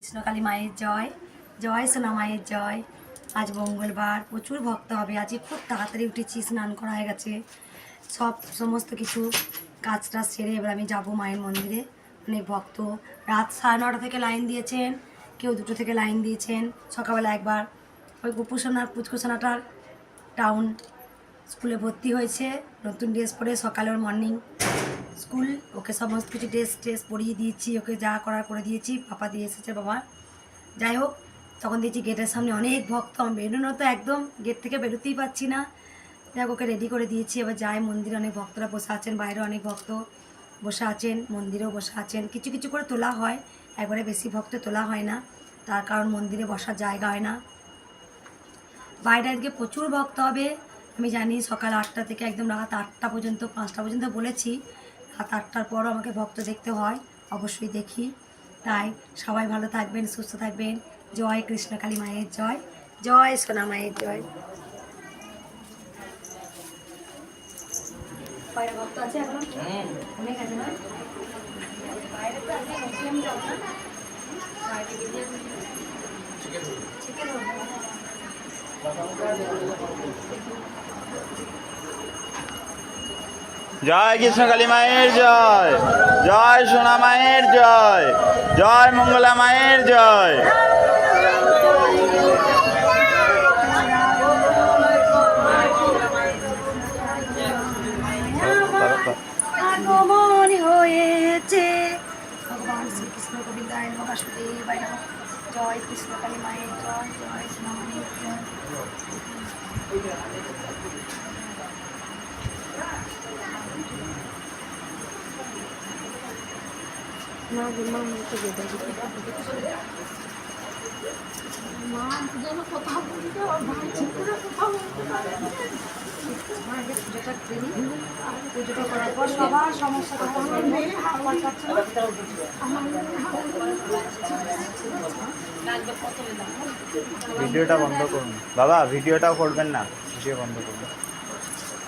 কৃষ্ণকালী মায়ের জয়, জয় সোনা মায়ের জয়। আজ মঙ্গলবার, প্রচুর ভক্ত হবে। আজকে খুব তাড়াতাড়ি উঠেছি, স্নান করা হয়ে গেছে, সমস্ত কিছু কাজ টাজ সেরে এবার আমি যাব মায়ের মন্দিরে। অনেক ভক্ত রাত 9:30 থেকে লাইন দিয়েছেন, কেউ 2টো থেকে লাইন দিয়েছেন। সকালবেলা একবার ওই গোপুসোনার পুচকুসোনাটার টাউন স্কুলে ভর্তি হয়েছে, নতুন ড্রেস পরে সকালে ওর মর্নিং স্কুল, ওকে সমস্ত কিছু ড্রেস পরিয়ে দিয়েছি, ওকে যা করার করে দিয়েছি। পাপা দিয়ে এসেছে বাবা। যাই হোক, তখন দেখছি গেটের সামনে অনেক ভক্ত, আমি বেরোনো তো একদম গেট থেকে বেরোতেই পারছি না। যাই ওকে রেডি করে দিয়েছি, এবার যাই মন্দিরে। অনেক ভক্তরা বসে আছেন, বাইরে অনেক ভক্ত বসে আছেন, মন্দিরেও বসে আছেন। কিছু কিছু করে তোলা হয়, একবারে বেশি ভক্ত তোলা হয় না, তার কারণ মন্দিরে বসার জায়গা হয় না। বাইরে আজকে প্রচুর ভক্ত হবে। আমি জানি সকাল 8টা থেকে একদম রাত 8টা পর্যন্ত, 5টা পর্যন্ত বলেছি। রাত 8টার পরও আমাকে ভক্ত দেখতে হয়, অবশ্যই দেখি। তাই সবাই ভালো থাকবেন, সুস্থ থাকবেন। জয় কৃষ্ণকালী মায়ের জয়, জয় সোনা মায়ের জয়। বাইরে ভক্ত আছে এখন অনেক আছে না? বাইরে তো আজকে আমি যাবো না, বাইরে গিয়ে চিকেন জয় কৃষ্ণকালী মায়ের জয়, জয় সোনা মায়ের জয়, জয় মঙ্গলা মায়ের জয়। আগমন হয়েছে ভগবান শ্রীকৃষ্ণ গোবিন্দায় নমঃ বাসুদেবায় নমঃ। জয় কৃষ্ণকালী মায়ের জয়, জয় সোনা মায়ের জয়। পুজোটা করার পর সবার সমস্যা ভিডিওটা বন্ধ করুন বাবা, ভিডিওটাও করবেন না, ভিডিও বন্ধ করুন।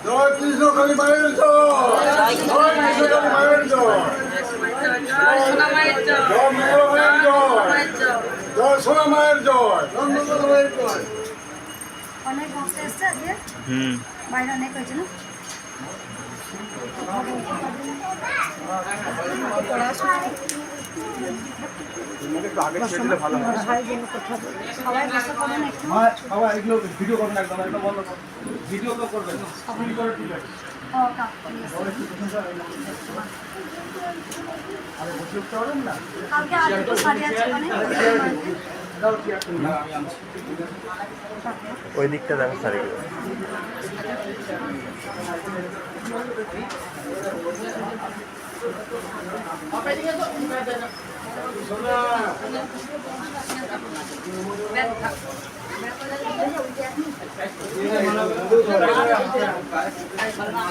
জয় কৃষ্ণকালী মায়ের জয়, জয় কৃষ্ণকালী মায়ের জয়, জয় সোনা মায়ের জয়, জয় মঙ্গলা মায়ের জয়, জয় সোনা মায়ের জয়, জয় মঙ্গলা মায়ের জয়। অনেক ভক্ত এসছে আজকে, বাইরে অনেক হয়েছে না? সবাই বসে পড়েন একটু। বাবা এগুলো ভিডিও করবেন একদম, একদম বন্ধ করুন, ভিডিও তো করবেন না। কালকে আর দুটো শাড়ি আছে মানে ওই দিকটা দেখো শাড়িগুলো।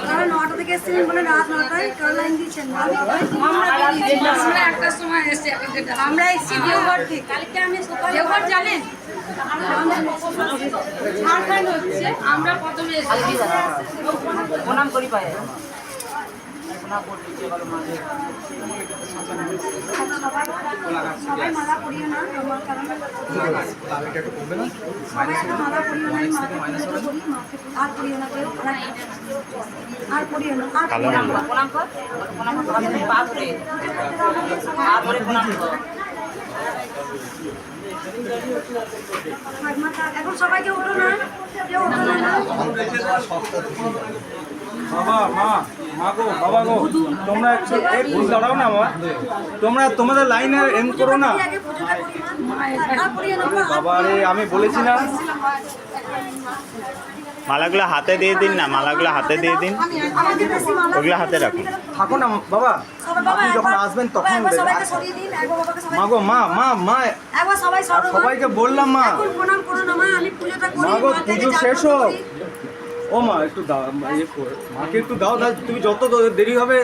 তারা 9টা থেকে এসেছিলেন বলে রাত 9টায় লাইন দিয়েছেন। একটা সময় এসে আমরা এসেছি দেওঘর থেকে। কালকে আমি দেওঘর জানেন ঝাড়খণ্ড হচ্ছে, আমরা প্রথমে এসেছি প্রণাম করি পায়ে সবাই মালা পরিও না, আমার কারণ সবাই একটা মালা পরিও না, আর পরিও না কেউ, আর পরিও না, আর প্রণাম কর পা ধরে প্রণাম কর। এখন সবাইকে উঠো না, কেউ উঠো না। বাবা মা মা গো বাবা গো, তোমরা একটু দাঁড়াও না মা, তোমরা তোমাদের লাইনে এম করো না। বাবা রে, আমি বলেছি না। মালাগুলো হাতে দিয়ে দিন না, মালাগুলো হাতে দিয়ে দিন, ওগুলো হাতে রাখুন। থাকো না বাবা, আপনি যখন আসবেন তখন মা গো মা মা মা সবাইকে বললাম মা, মা গো পুজো শেষ হোক। ও মা একটু দাও, মাকে একটু দাও, তুমি যত দেরি হবে।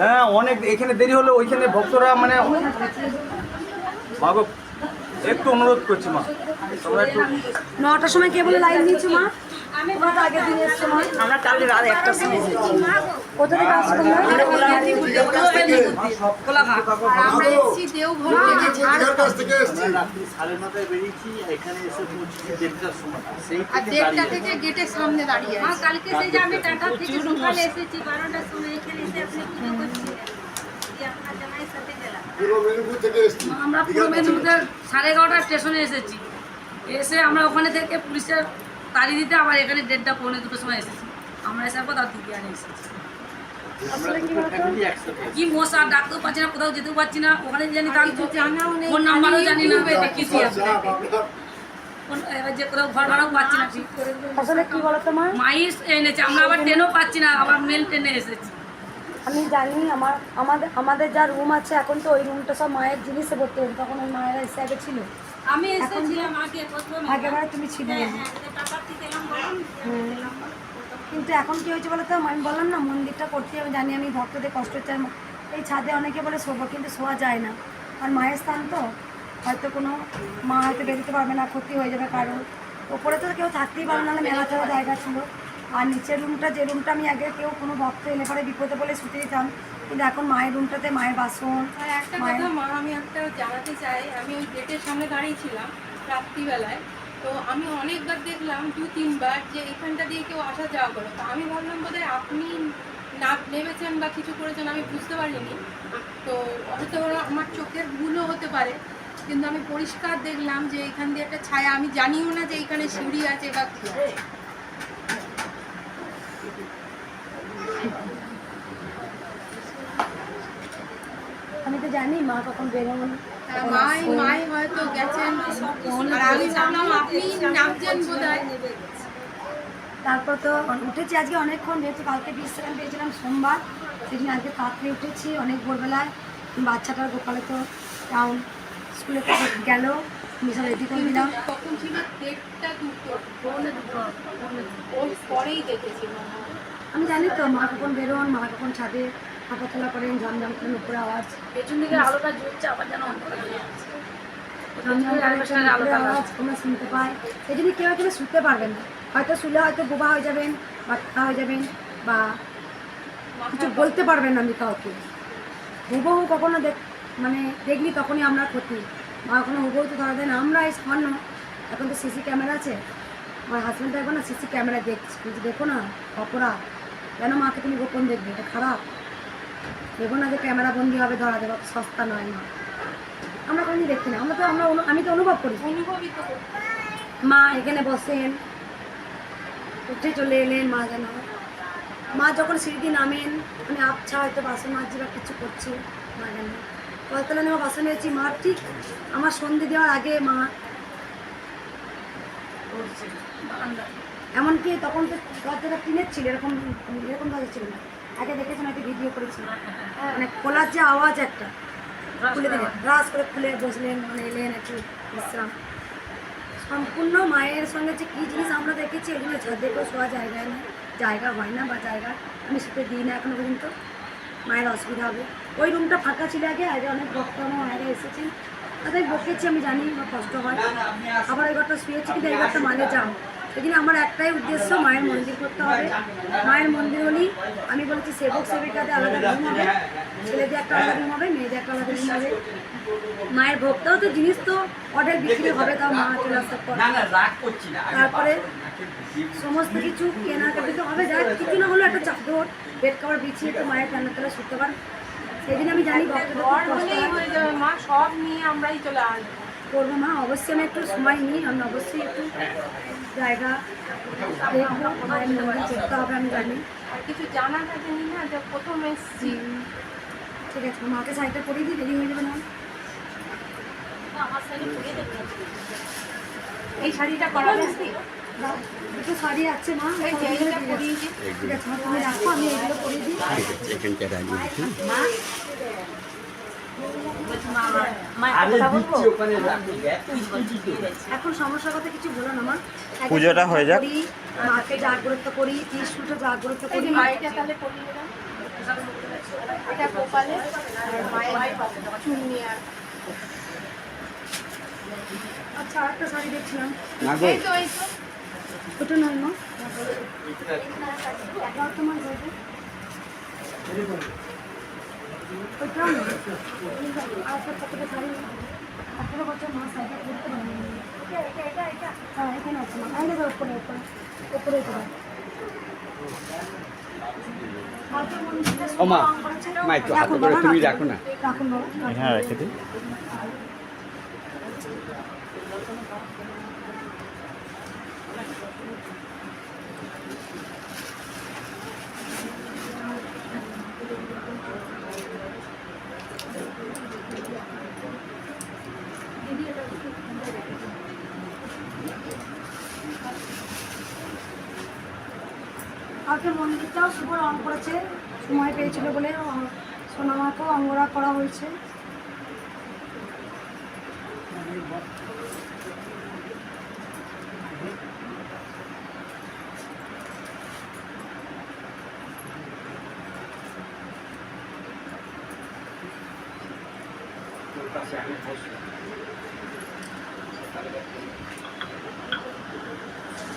হ্যাঁ অনেক, এখানে দেরি হলো ওইখানে ভক্তরা মানে মা গো একটু অনুরোধ করছি মা, তোমরা একটু 9টার সময় কে বলে লাইন দিয়েছো মা? তোমরা তো আগের দিন এসছো মা। আমরা কালকে রাত 1টার সময় এসেছি। কোথা থেকে আসছো তোমরা? আমরা এসেছি দেওঘর থেকে দিঘার কাছ থেকে এসছি। রাত্রি 9:30 বেরিয়েছি, এখানে এসে পৌঁছেছি 1:30টার সময়। সেই আর থেকে 1:30 দাঁড়িয়ে থেকে গেটের সামনে দাঁড়িয়ে মা আছি। কালকে সেই যে আমি টাটা থেকে সকালে এসেছি 12টার সময় এখানে এসে আপনি পুজো করছিলেন দিয়ে আপনার জামাইয়ের সাথে গেলাম। পূর্ব মেদিনীপুর থেকে এসছি। আমরা পূর্ব মেদিনীপুরের 11:30 স্টেশনে এসেছি, এসে আমরা ওখানে থেকে পুলিশের তাড়ি দিতে আবার এখানে 1:30 পৌনে 2টোর সময় এসেছি। আমরা এসার পর তার দিকে আনে এসেছি। আমরা দুটো ফ্যামিলি একসাথে কি মশা, ডাকতেও পাচ্ছি না, কোথাও যেতেও পারছি না, ওখানে জানি তার জানাও নেই, ফোন নাম্বারও খালি জানি না, ইউটিউবে দেখেছি আচ্ছা, আপনার এবার যে কোথাও ঘর ভাড়াও পাচ্ছি না ঠিক করে। আসলে কি বলতো মা, মাইস এনেছে, আমরা আবার ট্রেনও পাচ্ছি না, আবার মেল ট্রেনে এসেছি। আমি জানি আমাদের যা রুম আছে এখন তো ওই রুমটা সব মায়ের জিনিসে ভর্তি হয়েছে, তখন ওই মায়েরা এসে আগে ছিল। আমি এসেছিলাম আগে প্রথমে, আগেবারে তুমি ছিলে। টাকা থেকে এলাম বলুন, এলাম। কিন্তু এখন কি হয়েছে বলো তো, আমি বললাম না মন্দিরটা করতে আমি জানি আমি ভক্তদের কষ্ট হচ্ছে, এই ছাদে অনেকে বলে শোবো কিন্তু শোয়া যায় না, আর মায়ের স্থান তো হয়তো কোনো মা হয়তো বেরোতে পারবে না, ক্ষতি হয়ে যাবে কারো। ওপরে তো কেউ থাকতেই পারবে না, মেলা ছাড়া জায়গা ছিল। আর নিচের রুমটা, যে রুমটা আমি আগে কেউ কোনো ভক্ত এলে পরে বিপদে বলে শুতে দিতাম, কিন্তু এখন মায়ের রুমটাতে মায়ের বাসন, আর একটা মায়ের কথা মা, আমি একটা জানাতে চাই, আমি ওই গেটের সামনে দাঁড়িয়েছিলাম রাত্রিবেলায়, তো আমি অনেকবার দেখলাম 2-3 বার যে এখানটা দিয়ে কেউ আসা যাওয়া করে, তো আমি ভাবলাম বোধহয় আপনি না নেমেছেন বা কিছু করেছেন, আমি বুঝতে পারিনি, তো হয়তো আমার চোখের ভুলও হতে পারে, কিন্তু আমি পরিষ্কার দেখলাম যে এখান দিয়ে একটা ছায়া, আমি জানিও না যে এখানে সিঁড়ি আছে বা কি আছে। আমি তো জানি মা কখন বেরোবেন। মাই হয়তো গেছেন, আর আমি ভাবলাম আপনি নামছেন বোধহয়। তারপর তো উঠেছি আজকে অনেকক্ষণ, যেহেতু কালকে বিশ্রাম পেয়েছিলাম সোমবার, সেদিন আজকে তাড়াতাড়ি উঠেছি অনেক ভোরবেলায়। বাচ্চাটার গোপালে তো টাউন স্কুলে গেল, আমি সব রেডি করে দিলাম। তখন ছিল 1:30-2 ওর পরেই দেখেছি মনে হয়। আমি জানি তো মা কখন বেরোন, মা কখন ছাদে হাঁটাচলা করেন, ঝমঝম করেন উপরে আওয়াজ, পেছন দিকে আলোটা জ্বলছে, আবার যেন অন্ধকার হয়ে যাচ্ছে। ঝমঝম করেন উপরে আওয়াজ আমরা শুনতে পাই। সেই জন্য কেউ কেউ শুতে পারবেন না, হয়তো শুলে হয়তো বোবা হয়ে যাবেন বা ঠান্ডা হয়ে যাবেন বা কিছু বলতে পারবেন না। আমি কাউকে হুবহু কখনো মানে দেখলি তখনই আমরা ক্ষতি, বা কখনো হুবহু তো ধরা দেয় না। আমরা এই সামান্য, এখন তো সিসি ক্যামেরা আছে, আমার হাজব্যান্ড দেখবো না সিসি ক্যামেরা দেখছি, বলছি দেখো না অপরাধ, কেন মাকে তুমি গোপন দেখবে, এটা খারাপ। দেখো না যে ক্যামেরা বন্দি হবে, ধরা দেবো, সস্তা নয় মা। আমরা কোনোদিন দেখি না, আমি তো অনুভব করি। অনুভবই তো মা এখানে বসেন, উঠে চলে এলেন, মা যেন মা যখন সিঁড়ি নামেন, আমি আবছা হয়তো বাসন মাজছি বা কিছু করছি, মা যেন কলতলা নেওয়া বাসন নিয়েছি, মা ঠিক আমার সন্ধে দেওয়ার আগে মা এমনকি তখন তো দরজাটা টিনের ছিল, এরকম দরজা ছিল না। আগে দেখেছেন হয়তো ভিডিও করেছি, মানে খোলার যে আওয়াজ একটা খুলে দিলেন, রাস করে খুলে বসলেন, মানে এলেন একটু বিশ্রাম। সম্পূর্ণ মায়ের সঙ্গে যে কী জিনিস আমরা দেখেছি, ওই জন্য ছাদে কেউ শোয়া জায়গা হয় না, বা জায়গা আমি শুতে দিই না এখনো পর্যন্ত, মায়ের অসুবিধা হবে। ওই রুমটা ফাঁকা ছিল আগে অনেক ভক্ত আমার মায়েরা এসেছেন, তাদের বকেছি, আমি জানি আমার কষ্ট হয়। আবার এই ঘরটা শুয়েছি, কিন্তু এই ঘরটা মানে যাও, সেদিন আমার একটাই উদ্দেশ্য, মায়ের মন্দির করতে হবে। মায়ের মন্দির হলেই আমি বলেছি সেবক সেবিকাদের আলাদা রুম হবে, ছেলেদের একটা আলাদা রুম হবে, মেয়েদের একটা আলাদা রুম হবে। মায়ের ভক্তও তো জিনিস তো অর্ডার বিক্রি হবে, তাও মা চলে আসার পর তারপরে সমস্ত কিছু কেনাকাটি তো হবে, যা কিছু না হলো একটা চাদর বেড কভার বিছিয়ে তো মায়ের কান্নার তলা শুতে পারেন। সেদিন আমি জানি ভক্তদের খুব কষ্ট হয়। হয়ে যাবে মা, সব নিয়ে আমরাই চলে আসবো। করবো মা, অবশ্যই আমি একটু সময় নিই, আমি অবশ্যই একটু জায়গা দেখবো, মায়ের মন্দির করতে হবে, আমি জানি। আর কিছু জানা থাকেনি না যে প্রথম এসছি। ঠিক আছে, মাকে শাড়িটা পরিয়ে দিই, দেরি হয়ে যাবে না। এই শাড়িটা করা যাচ্ছে? দুটো শাড়ি আছে মা, এই যে এইটা পরিয়ে দিই। ঠিক আছে মা, তুমি রাখো, আমি এইগুলো পরিয়ে দিই। এখন সমস্যার কথা কিছু বলো না মা, পুজোটা হয়ে যাক। করি, মাকে জাগ্রত করি, ত্রিশূলটা জাগ্রত এই করি। যে মায়েরটা তাহলে পরিয়ে দিলাম। এটা গোপালের আর মায়ের চুন্নি আর আচ্ছা আরেকটা শাড়ি দেখছিলাম, এই তো এই তো ওটা নয় মা, বর্তমান ঘরে ওইটাও নয়। আর একটা কতটা শাড়ি 18 বছর মা শাড়িটা পরতে পারে না। হ্যাঁ এখানে আছে মা, আগে যাও উপরে উপরে উপরে উপরে। ও মা, মা একটু হাতে করে তুমি রাখো না। রাখুন বাবা। হ্যাঁ রেখে দিই। কালকে মন্দিরটাও শুভ রং করেছে, সময় পেয়েছিল বলে সোনামাকেও অঙ্গরা করা হয়েছে।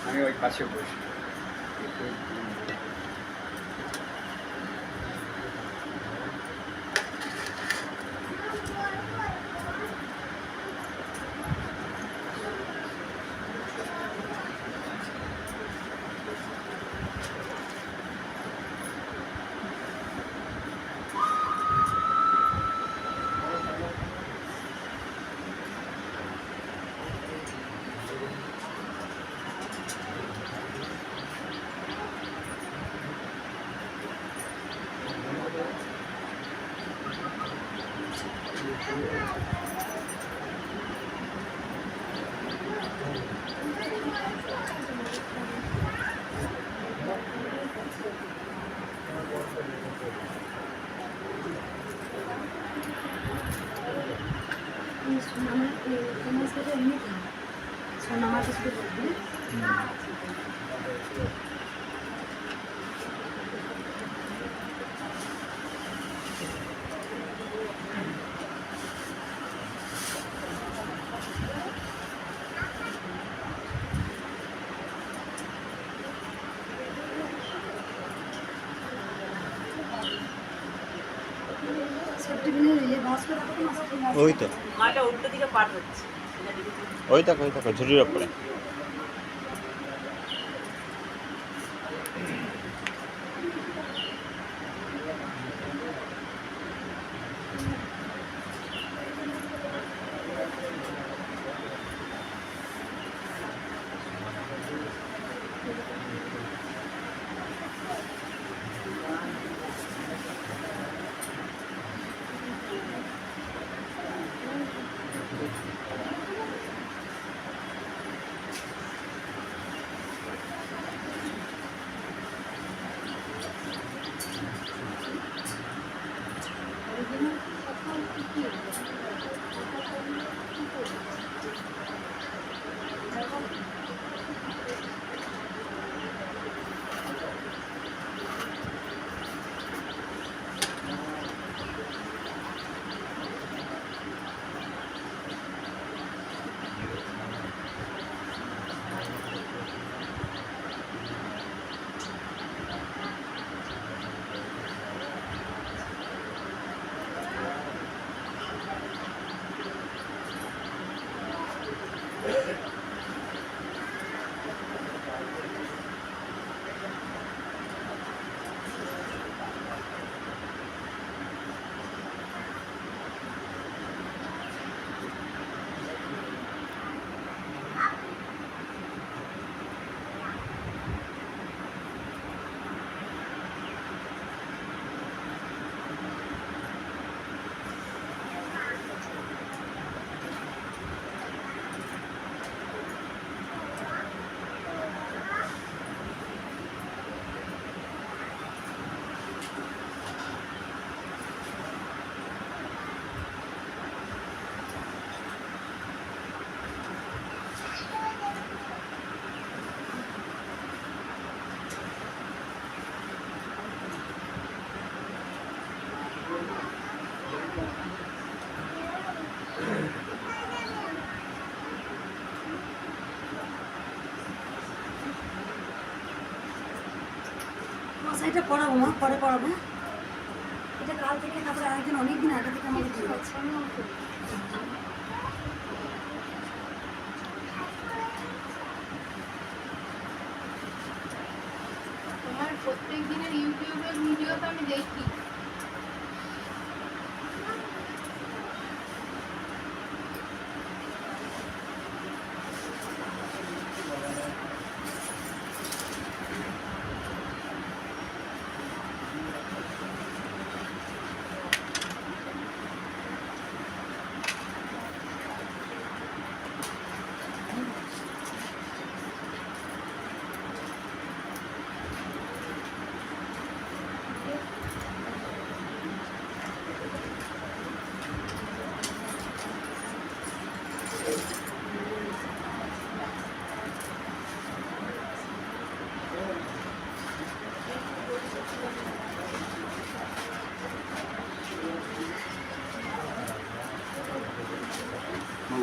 আমি ওই পাশে বসি। সোনামাকে শুধু বলবি ওই তো মাটা উল্টো দিকে পার হচ্ছে। ওই দেখো ঝুড়ির ওপরে। এটা পড়াবো মা, পরে পড়াবো না। এটা কাল থেকে, তারপরে আরেকদিন অনেকদিন আগে থেকে আমাকে দিয়ে আছে। তোমার প্রত্যেক দিনের ইউটিউবের ভিডিও তো আমি দেখি।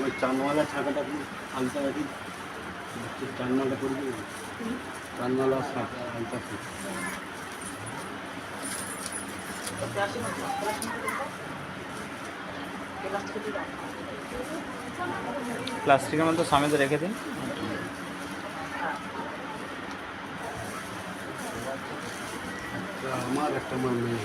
ওই চানওয়ালা ছাকাটা কি আলতা রাখি, চানওয়ালা করে দিবি, চানওয়ালা ছাকা আলতা কি প্লাস্টিকের মধ্যে সামনে রেখে দিন। আমার একটা মনে নেই।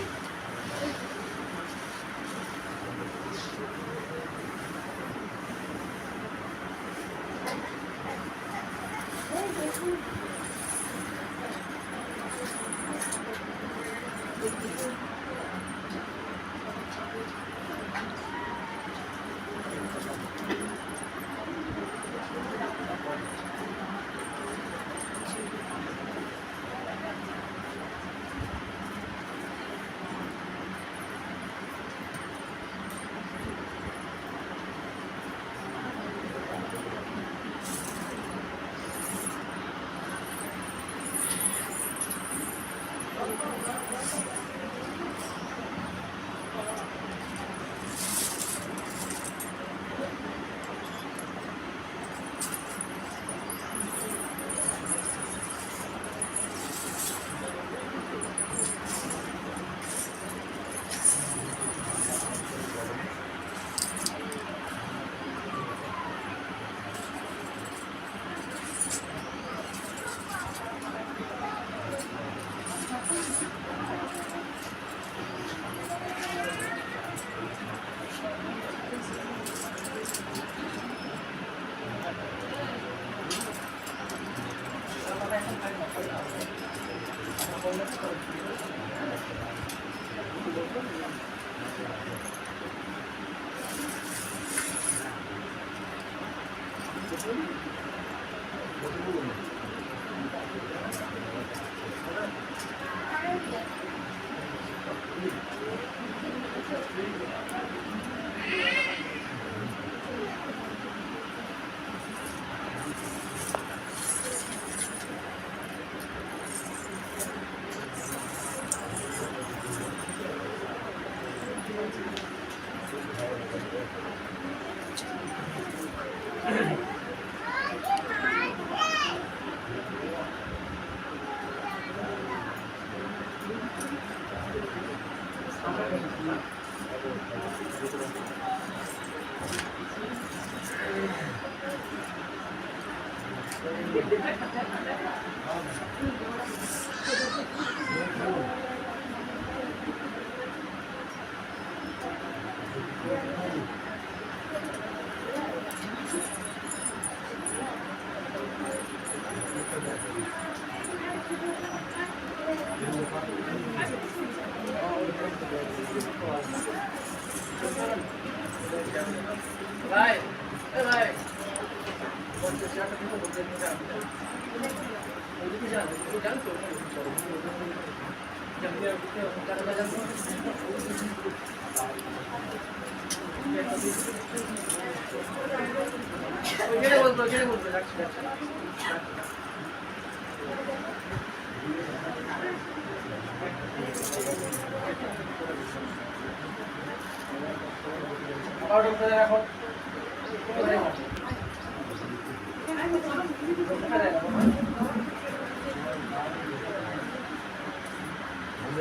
এই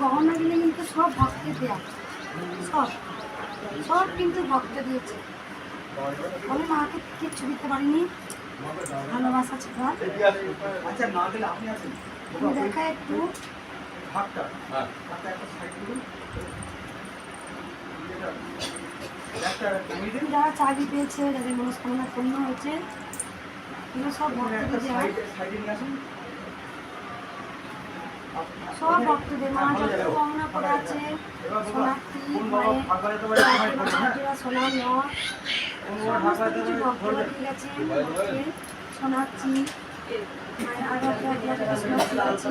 গহনাগুলো কিন্তু সব ভক্তের দেয়া, সব সব কিন্তু ভক্ত দিয়েছে। আমি মাকে কিচ্ছু দিতে পারিনি, ভালোবাসা ছিল। আচ্ছা না দিলে আপনি আছেন তুমি দেখা একটু ভাগটা ভাগটা একটা সাইড করুন। যারা চাকরি পেয়েছে, যাদের মনস্কামনা পূর্ণ হয়েছে, এগুলো সব ভক্তদের দেওয়া। সব ভক্তদের মা যত গহনা পড়ে আছে, সোনাক্ষী মায়ের সোনার নথ, সমস্ত কিছু ভক্তরা দিয়ে গেছে। মাকে সোনাক্ষী মায়ের আগাটা সোনাক্ষী আছে।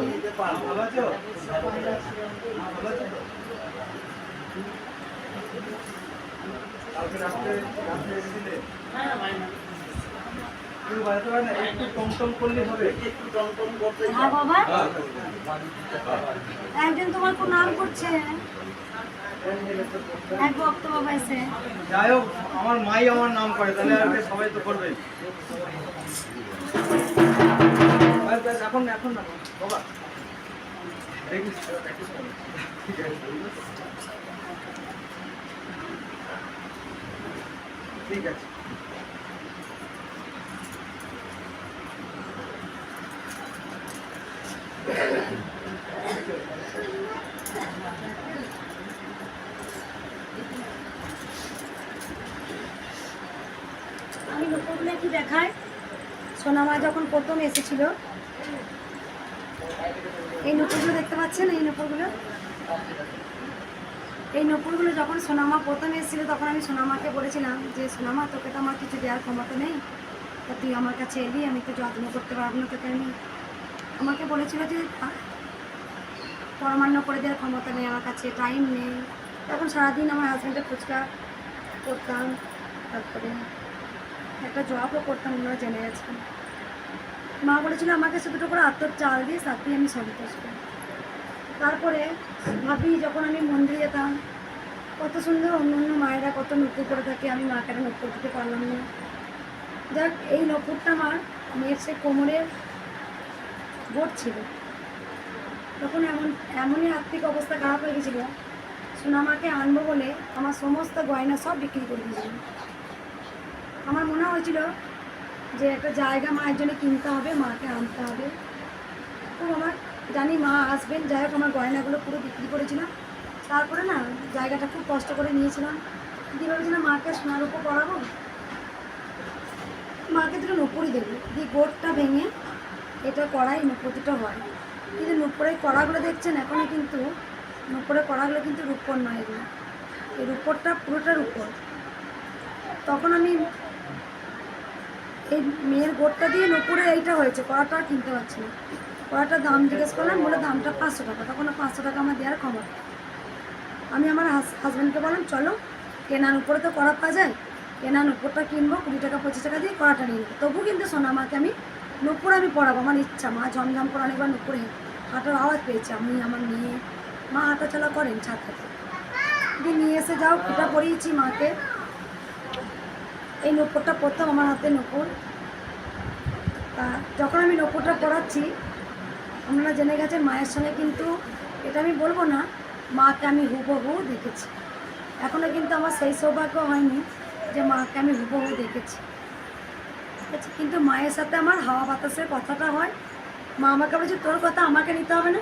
একটু টমটম করলে হবে। হ্যাঁ বাবা, একজন তোমার কোন নাম করছে, এক ভক্ত বাবা এসে। যাই হোক, আমার মাই আমার নাম করে, তাহলে আর সবাই তো করবে। এখন এখন না বাবা, ঠিক আছে। আমি নূপুরগুলো কি দেখায়, সোনামা যখন প্রথম এসেছিল, এই নূপুরগুলো দেখতে পাচ্ছেন, এই নূপুরগুলো, এই নূপুরগুলো যখন সোনামা প্রথম এসেছিল, তখন আমি সোনামাকে বলেছিলাম যে সোনামা, তোকে তো আমার কিছু দেওয়ার ক্ষমতা নেই, তা তুই আমার কাছে এলি, আমি তো যত্ন করতে পারবো না তোকে। আমি আমাকে বলেছিল যে পরমান্ন করে দেওয়ার ক্ষমতা নেই আমার কাছে, টাইম নেই। তখন সারাদিন আমার হাজব্যান্ডের ফুচকা করতাম, তারপরে একটা জবও করতাম, ওনারা জেনে গেছেন। মা বলেছিল আমাকে শুধু করে আত্মর চাল দিয়ে সাথেই আমি সন্তুষ্ট। তারপরে ভাবি, যখন আমি মন্দিরে যেতাম, কত সুন্দর অন্য অন্য মায়েরা কত নূপুর করে থাকে, আমি মাকে একটা নূপুর দিতে পারলাম না। যাক, এই নূপুরটা আমার মেয়ের সে কোমরের বোট ছিল, তখন এমনই আর্থিক অবস্থা খারাপ হয়ে গেছিলো, সোনামাকে আনবো বলে আমার সমস্ত গয়না সব বিক্রি করে দিয়েছিল। আমার মনে হয়েছিল যে একটা জায়গা মায়ের জন্য কিনতে হবে, মাকে আনতে হবে। তো আমার জানি মা আসবেন, যাই হোক আমার গয়নাগুলো পুরো বিক্রি করেছিলাম। তারপরে না জায়গাটা খুব কষ্ট করে নিয়েছিলাম, দিয়ে ভেবেছিলাম মাকে সোনার উপর পড়াবো, মাকে দুটো নূপুরই দেবো, দিয়ে গোটটা ভেঙে এটা করাই নূপুরটা হয়। কিন্তু নূপুরের কড়াগুলো দেখছেন, এখনও কিন্তু নূপুরের কড়াগুলো কিন্তু রূপোর নয়, এগুলো এই রূপোরটা পুরোটা রূপোর। তখন আমি এই মেয়ের গোটটা দিয়ে নূপুরে এইটা হয়েছে, কড়াটা আর কিনতে পারছি না। কড়াটার দাম জিজ্ঞেস করলাম, বলে দামটা 500 টাকা। তখন 500 টাকা আমার দেওয়ার ক্ষমতা। আমি আমার হাজব্যান্ডকে বললাম, চলো কেনার উপরে তো কড়া পাওয়া যায়, কেনার উপরটা কিনবো, 20 টাকা 25 টাকা দিয়ে কড়াটা নিয়ে নেবো। তবু কিন্তু সোনামাকে আমি নূপুর আমি পড়াবো, আমার ইচ্ছা। মা জমজম করে অনেকবার নূপুরে হাঁটার আওয়াজ পেয়েছে, আমি আমার মেয়ে, মা হাঁটাচলা করেন ছাদ থেকে, দিয়ে নিয়ে এসে যাও, এটা পরিয়েছি মাকে। এই নূপুরটা প্রথম আমার হাতে নূপুর, তা যখন আমি নপুরটা পড়াচ্ছি, আপনারা জেনে গেছেন মায়ের সঙ্গে কিন্তু, এটা আমি বলবো না, মাকে আমি হুবহু দেখেছি। এখনও কিন্তু আমার সেই সৌভাগ্য হয়নি যে মাকে আমি হুবহু দেখেছি, ঠিক আছে? কিন্তু মায়ের সাথে আমার হাওয়া বাতাসের কথাটা হয়। মা আমাকে বলেছে, তোর কথা আমাকে নিতে হবে না,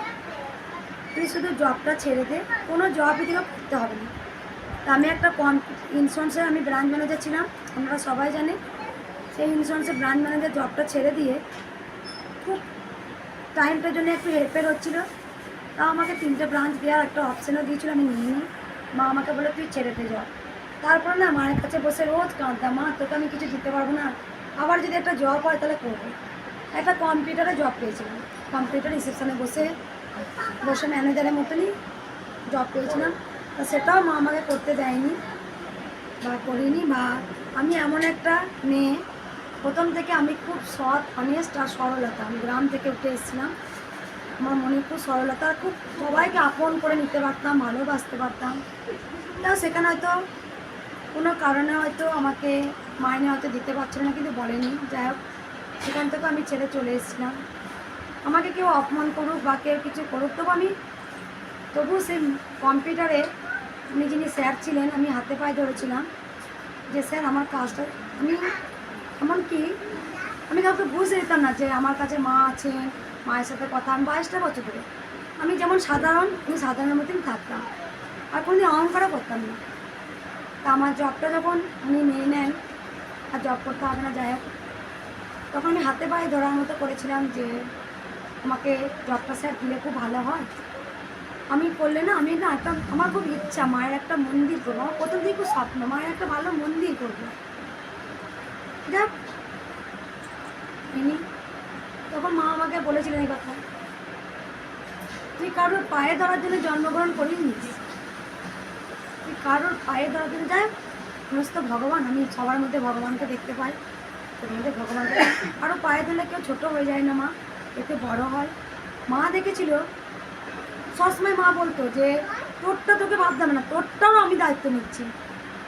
তুই শুধু জবটা ছেড়ে দে, কোনো জবই দিকে করতে হবে না। তা আমি একটা ইন্স্যুরেন্সে আমি ব্রাঞ্চ ম্যানেজার ছিলাম, আপনারা সবাই জানে। সেই ইন্স্যুরেন্সের ব্রাঞ্চ ম্যানেজার জবটা ছেড়ে দিয়ে খুব টাইমটার জন্য একটু হেল্পের হচ্ছিলো, তাও আমাকে 3টে ব্রাঞ্চ দেওয়ার একটা অপশানও দিয়েছিলো, আমি নিইনি। মা আমাকে বলে তুই ছেড়ে দে জব। তারপর না মায়ের কাছে বসে রোজ কাঁদতাম, মা তোকে আমি কিছু দিতে পারবো না, আবার যদি একটা জব হয় তাহলে করবো। একটা কম্পিউটারে জব পেয়েছিলাম, কম্পিউটার রিসেপশনে বসে ম্যানেজারের মতনই জব পেয়েছিলাম। তা সেটাও মা আমাকে করতে দেয়নি বা করিনি। বা আমি এমন একটা মেয়ে, প্রথম থেকে আমি খুব সৎ, অনেস্ট আর সরলতা। আমি গ্রাম থেকে উঠে এসেছিলাম, আমার মনে খুব সরলতা, খুব সবাইকে আপন করে নিতে পারতাম, ভালোবাসতে পারতাম। তা সেখানে হয়তো কোনো কারণে হয়তো আমাকে মাইনে হয়তো দিতে পারছিল না, কিন্তু বলেনি। যাই হোক, সেখান থেকে আমি ছেড়ে চলে এসেছিলাম। আমাকে কেউ অপমান করুক বা কেউ কিছু করুক, তবু সেই কম্পিউটারে উনি যিনি স্যার ছিলেন, আমি হাতে পায়ে ধরেছিলাম যে স্যার আমার কাজটা, আমি এমনকি আমি কাউকে বুঝতে দিতাম না যে আমার কাছে মা আছে, মায়ের সাথে কথা। আমি 22টা বছর ধরে আমি যেমন সাধারণ, আমি সাধারণের মতনই থাকতাম, আর কোনোদিন অহংকারও করতাম না। তা আমার জবটা যখন উনি নিয়ে নেন, আর জব করতে হবে না, যাই হোক, তখন আমি হাতে পায়ে ধরার মতো করেছিলাম যে আমাকে জবটা স্যার দিলে খুব ভালো হয়। আমি করলে না, আমি না একটা, আমার খুব ইচ্ছা মায়ের একটা মন্দির করবো, আমার প্রথম থেকে খুব স্বপ্ন মায়ের একটা ভালো মন্দির করবো। যাক তখন মা আমাকে বলেছিলেন এই কথা, তুই কারোর পায়ে ধরার জন্য জন্মগ্রহণ করিনি, তুই কারোর পায়ে ধরার জন্য। যাই সমস্ত ভগবান, আমি সবার মধ্যে ভগবানকে দেখতে পাই, তোর মধ্যে ভগবানকে কারো পায়ে ধরলে কেউ ছোটো হয়ে যায় না মা, এতে বড় হয়। মা দেখেছিল সবসময়, মা বলতো যে তোরটা তোকে ভাবতে হবে না, তোরটাও আমি দায়িত্ব নিচ্ছি,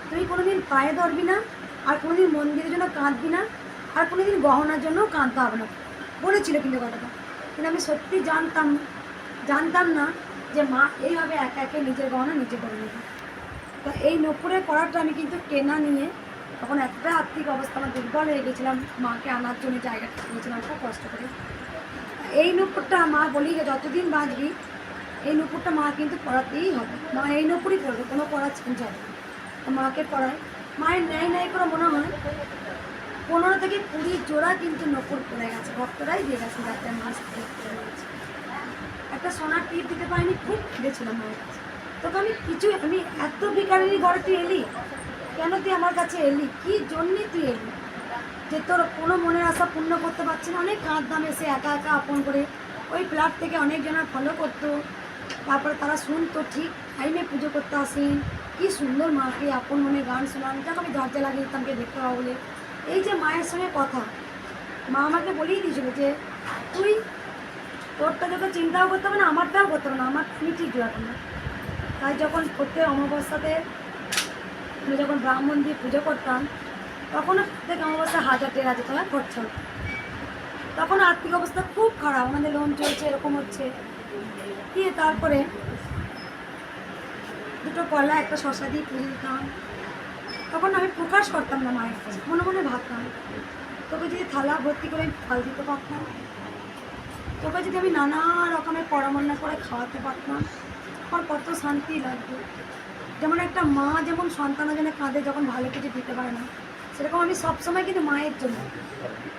তুই কোনোদিন পায়ে ধরবি না, আর কোনোদিন মন্দিরের জন্য কাঁদবি না, আর কোনোদিন গহনার জন্যও কাঁদতে হবে না, বলেছিল কিন্তু কথাটা। কিন্তু আমি সত্যি জানতাম না যে মা এইভাবে একা একে নিজের গহনা নিজে করে নেবে। তো এই নপুরের করাটা আমি কিন্তু কেনা নিয়ে, তখন একটা আর্থিক অবস্থা আমার দুর্বল হয়ে গেছিলাম, মাকে আনার জন্য জায়গাটা কিনেছিলাম খুব কষ্ট করে। এই নপুরটা মা বলি যে যতদিন বাঁচবি এই নপুরটা মা কিন্তু পড়াতেই হবে, মা এই নপুরই করবে, কোনো পড়া চেঞ্জ হবে না। তো মাকে পড়ায়, মায়ের ন্যায় করে মনে হয় 15 থেকে 20 জোড়া কিন্তু নপুর পড়ে গেছে, ভক্তরাই দিয়ে গেছে, যাতে মাছ পড়ে গেছে। একটা সোনার টিপ দিতে পারিনি, খুব কেঁদেছিলাম মায়ের কাছে। তোকে আমি এত ভিখারিনী ঘরে তুই এলি কেন, তুই আমার কাছে এলি কি জন্যে তুই এলি, যে তোর কোনো মনের আশা পূর্ণ করতে পারছি না। অনেক কাঁদতাম এসে একা একা আপন করে, ওই ফ্ল্যাট থেকে অনেকজনের ফলো করতো, তারপরে তারা শুনতো, ঠিক টাইমে পুজো করতে আসেন, কি সুন্দর মাকে আপন মনে গান শোনান, যাকে আমি দরজা লাগিয়ে দিতাম কে দেখতে পাবো বলে। এই যে মায়ের সঙ্গে কথা, মা আমাকে বলেই দিয়েছিল যে তুই তোরটা যখন চিন্তাও করতে হবে না, আমারটাও করতে হবে না, আমার তুমি ঠিক রাখো না। তাই যখন প্রত্যেক অমাবস্যাতে আমি যখন ব্রাহ্মণ দিয়ে পুজো করতাম, তখনও প্রত্যেক অমাবস্যা 1000-1500 টাকা খরচা হতো। তখন আর্থিক অবস্থা খুব খারাপ, আমাদের লোন চলছে, এরকম হচ্ছে কি। তারপরে 2টো কলা একটা শশা দিয়ে পুজো দিতাম। তখন আমি প্রকাশ করতাম না মায়ের কাছে, মনে মনে ভাবতাম তোকে যদি থালা ভর্তি করে ফল দিতে পারতাম, তোকে যদি আমি নানা রকমের পরামর্শ করে খাওয়াতে পারতাম, আমার কত শান্তি লাগতো। যেমন একটা মা যেমন সন্তানের জন্য কাঁদে যখন ভালো কিছু দিতে পারে না, সেরকম আমি সবসময় কিন্তু মায়ের জন্য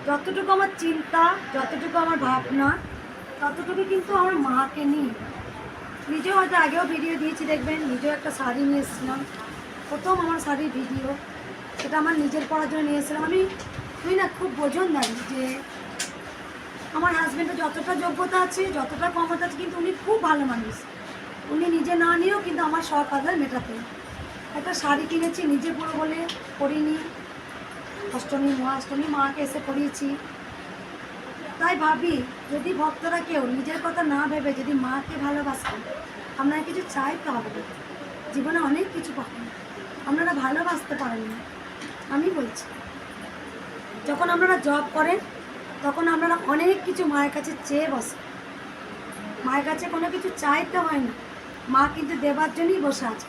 যতটুকু আমার চিন্তা, যতটুকু আমার ভাবনা, ততটুকু কিন্তু আমার মাকে নিই। নিজেও হয়তো আগেও ভিডিও দিয়েছি, দেখবেন নিজেও একটা শাড়ি নিয়ে এসেছিলাম, প্রথম আমার শাড়ির ভিডিও, সেটা আমার নিজের পরার জন্য নিয়ে এসেছিলাম। তুই না খুব বোঝনদারি যে আমার হাজব্যান্ডের যতটা যোগ্যতা আছে, যতটা ক্ষমতা আছে, কিন্তু উনি খুব ভালো মানুষ, উনি নিজে না নিয়েও কিন্তু আমার শখ আদার মেটাতে। একটা শাড়ি কিনেছি নিজে পুরো বলে পরিনি, অষ্টমী মহাষ্টমী মাকে এসে পরিয়েছি। তাই ভাবি যদি ভক্তরা কেউ নিজের কথা না ভেবে যদি মাকে ভালোবাসেন, আপনারা কিছু চাইতে হবে না, জীবনে অনেক কিছু পাবেন, আপনারা ভালোবাসতে পারেন না। আমি বলছি যখন আপনারা জব করেন তখন আপনারা অনেক কিছু মায়ের কাছে চেয়ে বসে। মায়ের কাছে কোনো কিছু চাইতে হয় না, মা কিন্তু দেবার জন্যই বসে আছে।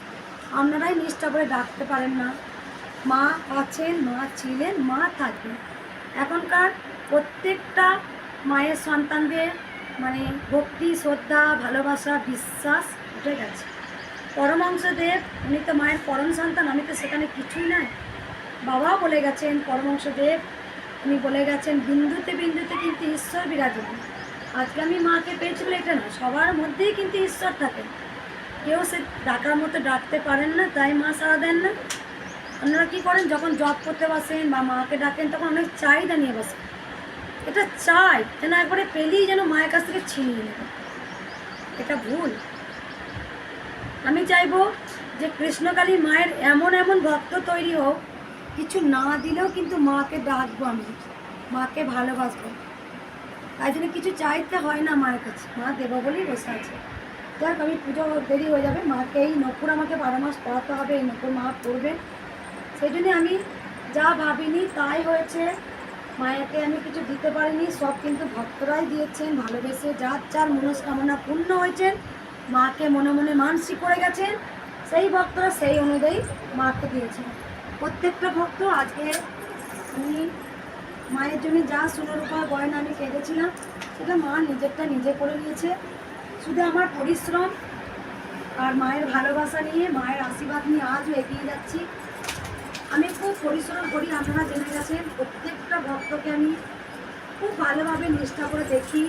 আপনারাই নিষ্ঠা করে ডাকতে পারেন না। মা আছেন, মা ছিলেন, মা থাকবেন। এখনকার প্রত্যেকটা মায়ের সন্তানদের মানে ভক্তি, শ্রদ্ধা, ভালোবাসা, বিশ্বাস উঠে গেছে। পরমহংসদেব উনি তো মায়ের পরম সন্তান, আমি তো সেখানে কিছুই নাই। বাবাও বলে গেছেন, পরমহংসদেব উনি বলে গেছেন, বিন্দুতে বিন্দুতে কিন্তু ঈশ্বর বিরাজমান। আজকে আমি মাকে পেয়েছি বলে এটা না, সবার মধ্যেই কিন্তু ঈশ্বর থাকে। কেউ সে ডাকার মতো ডাকতে পারেন না, তাই মা সাড়া দেন না। আপনারা কী করেন, যখন জব করতে বসেন বা মাকে ডাকেন তখন অনেক চাহিদা নিয়ে বসেন। এটা চাই যেন একবারে পেলেই যেন মায়ের কাছ থেকে ছিনিয়ে নেবে, এটা ভুল। আমি চাইবো যে কৃষ্ণকালী মায়ের এমন এমন ভক্ত তৈরি হোক, কিছু না দিলেও কিন্তু মাকে ডাকবো, আমি মাকে ভালোবাসবো। তাই জন্য কিছু চাইতে হয় না মায়ের কাছে, মা দেবো বলেই বসে আছে। যাক, আমি পুজো দেরি হয়ে যাবে, মাকে এই নকুর আমাকে 12 মাস পড়াতে হবে, এই নকুর মা পড়বে। সেই জন্যে আমি যা ভাবিনি তাই হয়েছে। মায়াকে আমি কিছু দিতে পারিনি, সব কিন্তু ভক্তরাই দিয়েছেন ভালোবেসে। যার যার মনস্কামনা পূর্ণ হয়েছেন, মাকে মনে মনে মানসিক করে গেছেন, সেই ভক্তরা সেই অনুযায়ী মাকে দিয়েছেন। প্রত্যেকটা ভক্ত আজকে আমি মায়ের জন্য যা সোনারূপা গয়না আমি কেঁদেছিলাম, সেটা মা নিজেরটা নিজে করে নিয়েছে। শুধু আমার পরিশ্রম আর মায়ের ভালোবাসা নিয়ে, মায়ের আশীর্বাদ নিয়ে আজও এগিয়ে যাচ্ছি। আমি খুব পরিশ্রম করি, আপনারা জেনে গেছেন। প্রত্যেকটা ভক্তকে আমি খুব ভালোভাবে নিষ্ঠা করে দেখি,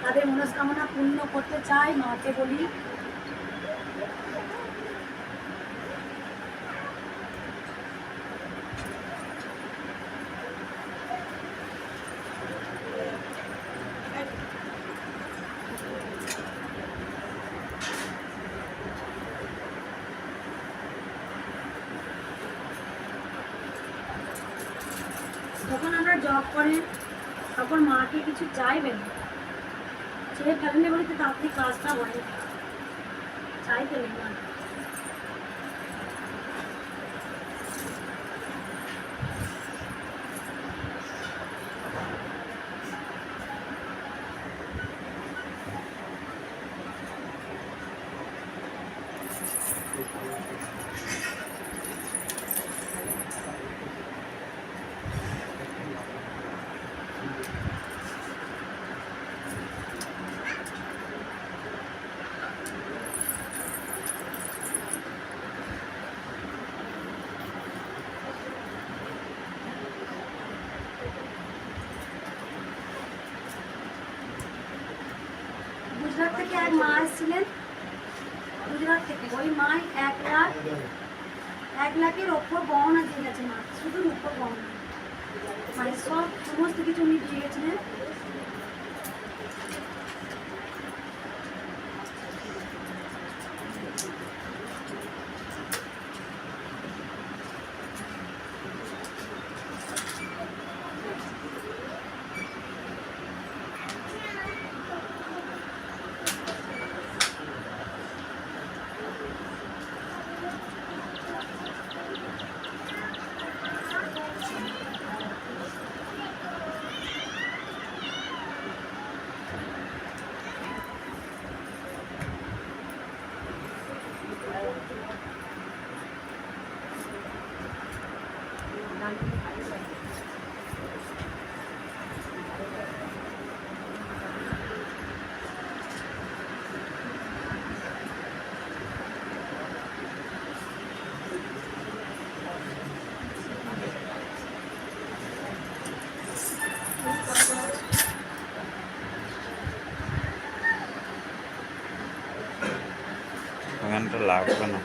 তাদের মনস্কামনা পূর্ণ করতে চাই। মাকে বলি, যখন আমরা জব করেন তখন মাকে কিছু চাইবেন, চেয়ে ফেলেন বলে তো তাড়াতাড়ি কাজটা হয়, চাইতে নেই মা। গুজরাট থেকে এক মা এসেছিলেন, গুজরাট থেকে। ওই মাই 1 লাখের ওপর গহনা দিয়ে গেছে মা, শুধু উপর গহনা, মানে সব সমস্ত কিছু উনি দিয়ে গেছিলেন। ওখানটা লাগবে না।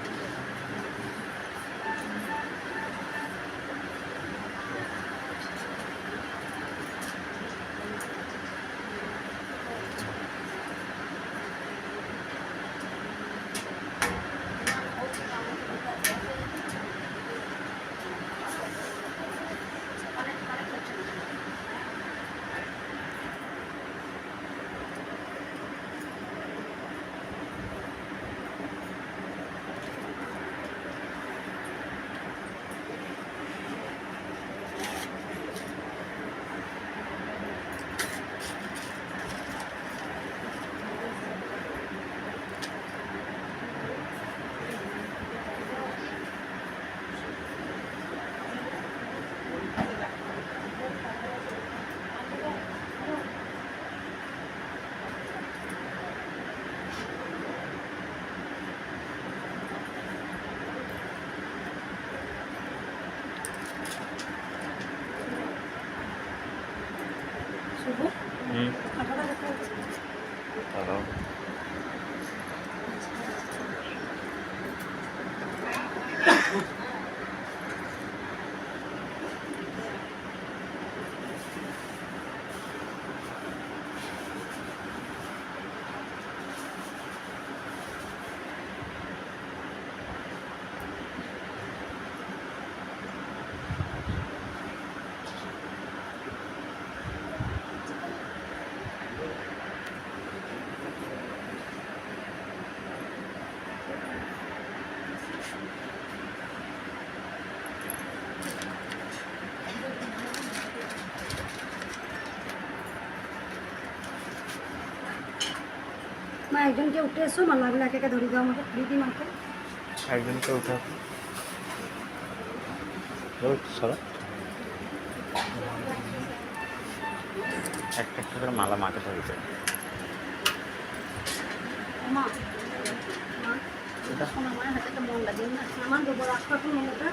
মা একজনকে উঠে এসো, মা লাগলে একে একে ধরিয়ে দাও আমাকে, দিদি মাকে। একজনকে উঠে সরো, একটা একটা করে মালা মাকে ধরিতে। মা শোনো, মায়ের হাতে একটা মন লাগে না, আমার দেবো, রাখো এখন মনটা,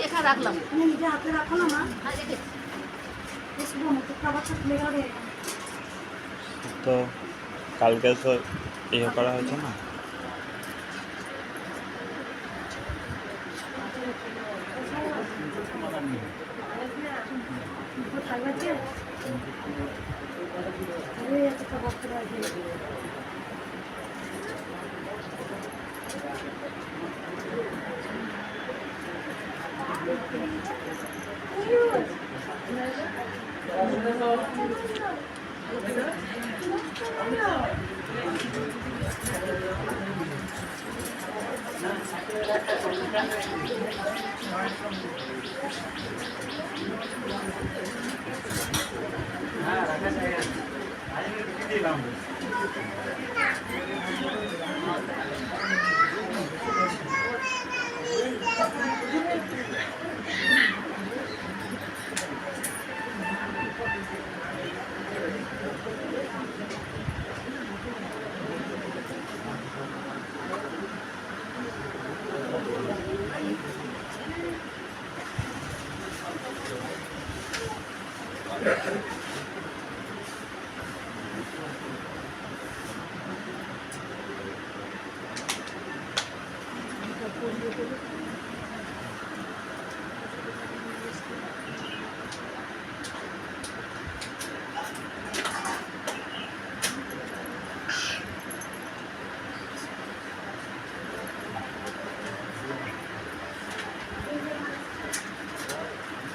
এখানে রাখলাম। তুমি নিজে হাতে রাখো না মা। শুভ মুখটা বাচ্চা খুলে গেল। তো কালকে তো ইয়ে করা হয়েছে না,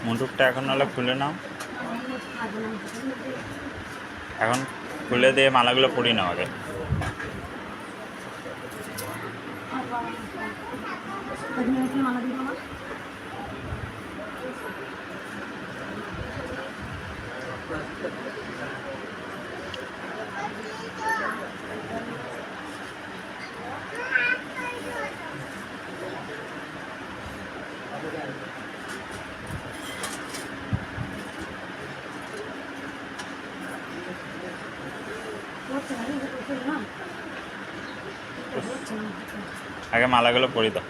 মুটুকটা এখন হলে খুলে নাও, এখন খুলে দিয়ে মালাগুলো পরিয়ে নাও আগে। মালা দিব আমার আগে মালাগুলো পরিয়ে দাও।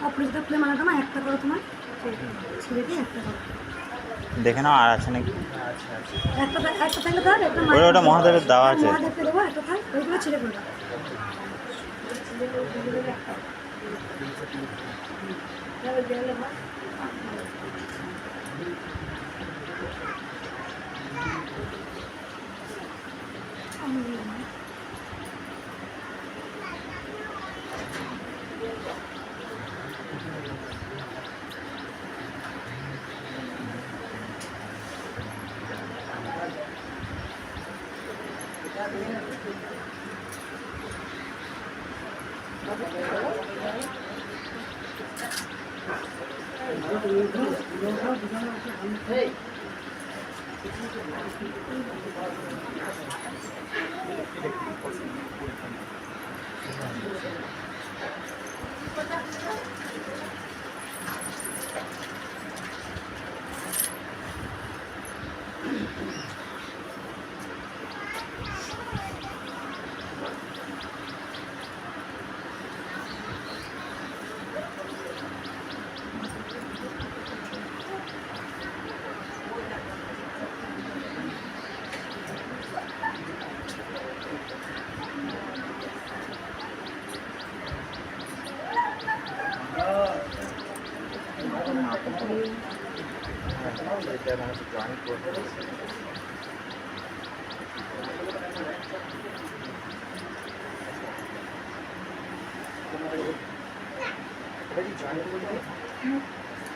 অপরিচিত খুলে মালাটা মা একটা করো, তোমার ছেড়ে দিয়ে একটা করো, দেখে নাও আর আছে নাকি। একটা থাকলে ধর, একটা ওটা মহাদেবের দেওয়া আছে। মহাদেবকে দেবো, একটা থাক, ওইগুলো ছেড়ে পড়বে।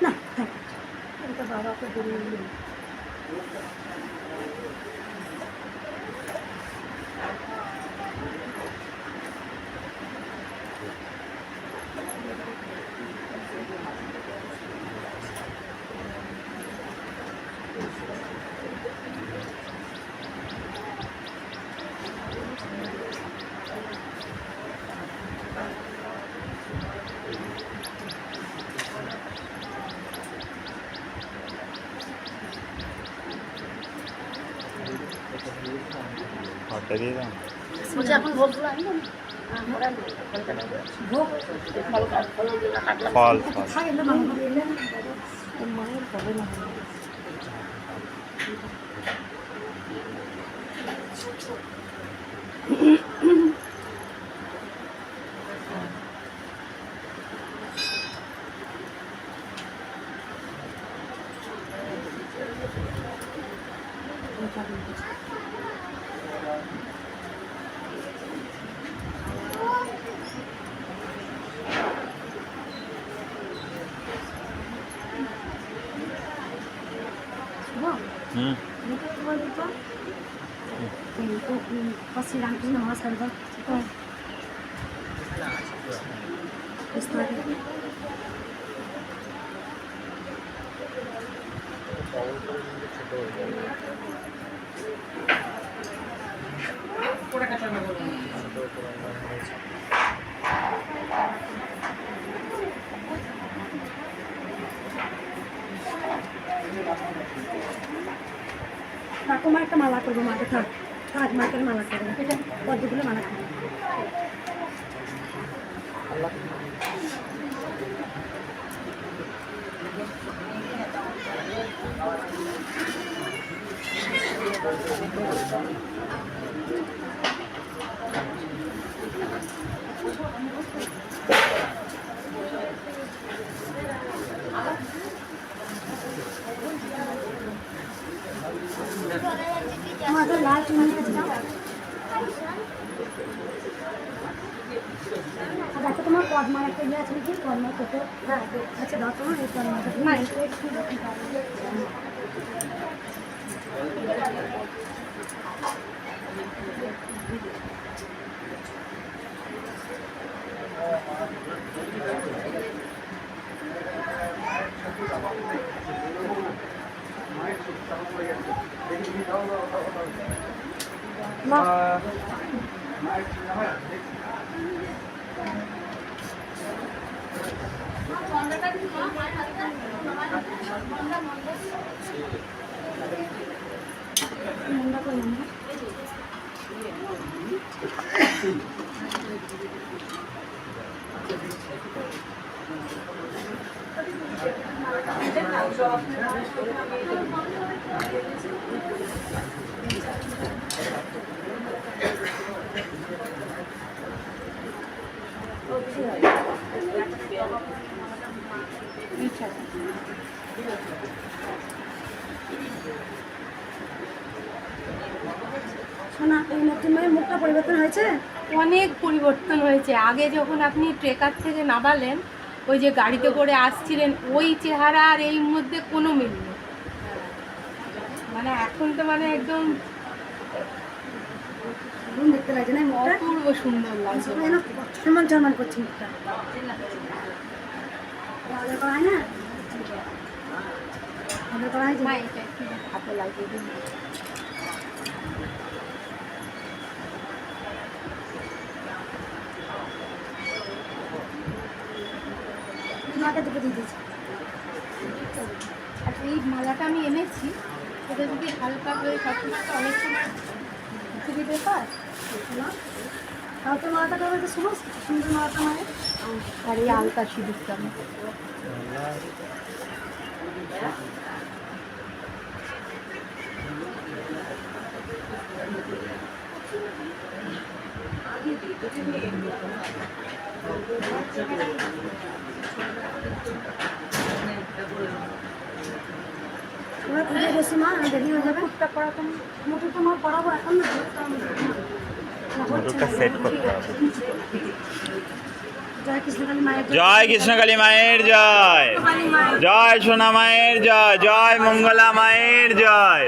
না, থাক, এটা বাবাকে বলে ঘরটা দিয়ে দাও। বলছি এখন ভোগগুলো আনবেন? ভোগ ফল থাকে না মাংস দিলে মায়ের হবে না। হুম बस श्री राम कृष्ण नमस्कार कर इस तरह के ঠাকুমার একটা মালা করবো, মাকে থাক থাক মাকে মালা করবো, এটা পদ্মগুলো মালা করবো। মাকে লাল চুনি দেখো তোমার পদ্মার একটা ইয়ে আছে নাকি, পদ্মার ফটো আচ্ছা দাও তোমার এই পদ্মাটা না শোনা, এই নতুন মায়ের মুখটা পরিবর্তন হয়েছে, অনেক পরিবর্তন হয়েছে। আগে যখন আপনি ট্রেকার থেকে নামালেন, ওই যে গাড়িতে করে আসছিলেন, ওই চেহারা আর এই মধ্যে কোনো মিল নেই। মানে এখন তো মানে একদম দেখতে লাগছে না মুখটা, অপূর্ব সুন্দর লাগছে। সম্মান সম্মান করছি মুখটা করা হয় না, করা হয় মা, এটা একটু হাতে লাগিয়ে দিন। মাকে দুটো দিয়ে দিয়েছি। আর এই মালাটা আমি এনেছি, এটা যদি হালকা করে সবকিছুটা অনেক খুবই ব্যাপার। কাউকে মালাটা করবে তো শুনো, সুন্দর মালাটা মানে আর এই আলতা সিঁদুরটা আমি তোমরা পুজো বসি মা, আমি দেরি হয়ে যাবে। মোটরটা মা পড়াবো এখন না, মোটরটা সেট করতে হবে। জয় কৃষ্ণকালী মায়ের জয় কৃষ্ণকালী মায়ের জয়, জয় সোনা মায়ের জয়, জয় মঙ্গলা মায়ের জয়।